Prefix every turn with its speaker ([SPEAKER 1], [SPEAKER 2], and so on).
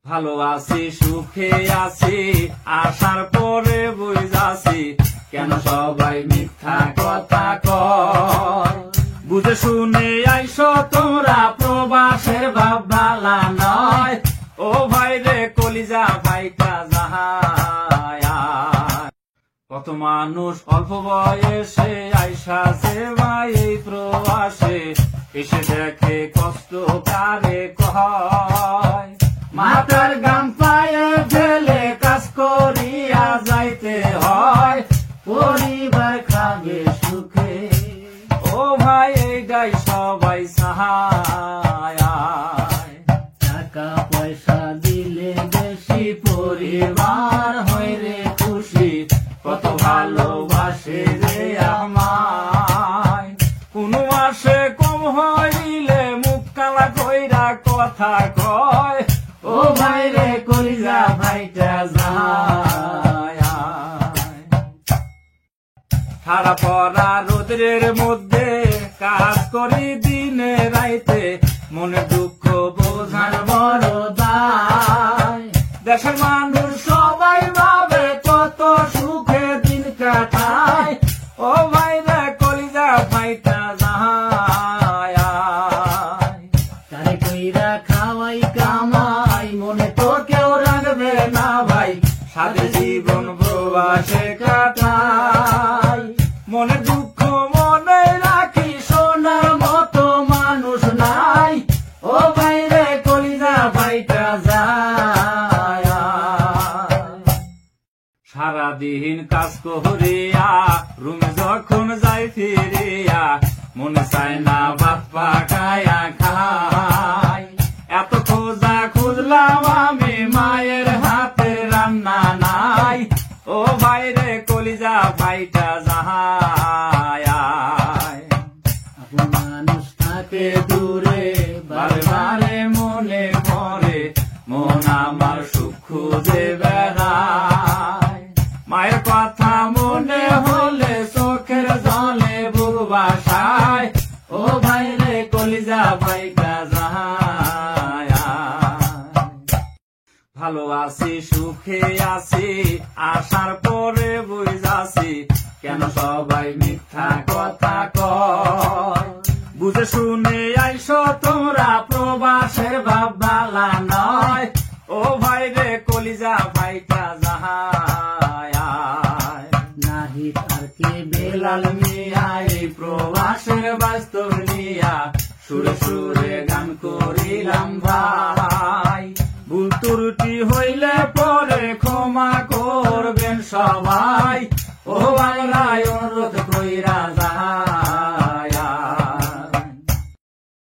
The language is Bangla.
[SPEAKER 1] ভালো আছি সুখে আছি আসার পরে বুঝাছি কেন সবাই মিথ্যা কথা কয়। বুঝে শুনে আইসো তোমরা প্রবাসের বাবালা নয়। ও ভাই রে কলিজা ভাইটা যাহায়। কত মানুষ অল্প বয়সে আইসাছে ভাই এই প্রবাসে, এসে দেখে কষ্ট কারে কয়। মাথার গাম পায়ে ফেলে কাজ করিয়া যাইতে হয়, পরিবার খাবে সুখে। ও ভাই এইটাই সবাই চায়। টাকা পয়সা দিলে বেশি পরিবার হয় রে খুশি, কত ভালোবাসে রে আমায়। কোন মাসে কম হইলে মুখ কালা কইরা কথা কয়। ও ভাই রে কলিজা ভাইটা যায়। সারা পড়া রোদ্রের মধ্যে কাজ করি দিনে রাইতে, মনে দুঃখ বোঝার বড় দায়। দেশের মানুষ সবাই ভাবে কত সুখে দিন কাটায়। ও ভাই রে কলিজা ভাইটা যায়। তারে কইরা খাওয়াই কামাই, মনে তো কেউ রাখবে না ভাই, সাথে জীবন প্রবাসে কাটাই। মনে দুঃখ মনে রাখি, সোনার মতো মানুষ নাই। ও ভাই রে কলিজা ভাইটা যায়। সারাদিন কাজ করিয়া রুমে যখন যাই ফিরিয়া, মনে চায় না ভাত পাকায়া খাই। এত খোঁজা খুঁজলাম আমি, মায়ের হাতে রান্না নাই। ও ভাই রে কলিজা ভাইটা যাহায়। মানুষ থাকে দূরে, বারে বারে মনে পড়ে, মন আমার সুখ খুঁজে বেড়ায়। মায়ের কথা মনে হলে চোখের জলে বুক বাসায়। ও ভাই রে কলিজা ভাইটা যাহায়। ভালো আছি সুখে আছি আসার পরে বুঝাছি কেন সবাই মিথ্যা কথা কয়। বুঝে শুনে আইসো তোমরা প্রবাসের বাবালা নয়। ও ভাই রে কলিজা ভাইটা যাহায়। নাহি আর কি বেলাল মিয়া এই প্রবাসের বাস্তব নিয়া, সুরে সুরে গান করিলাম ভাই। ভুল ত্রুটি হইলে পরে ক্ষমা করবেন সবাই।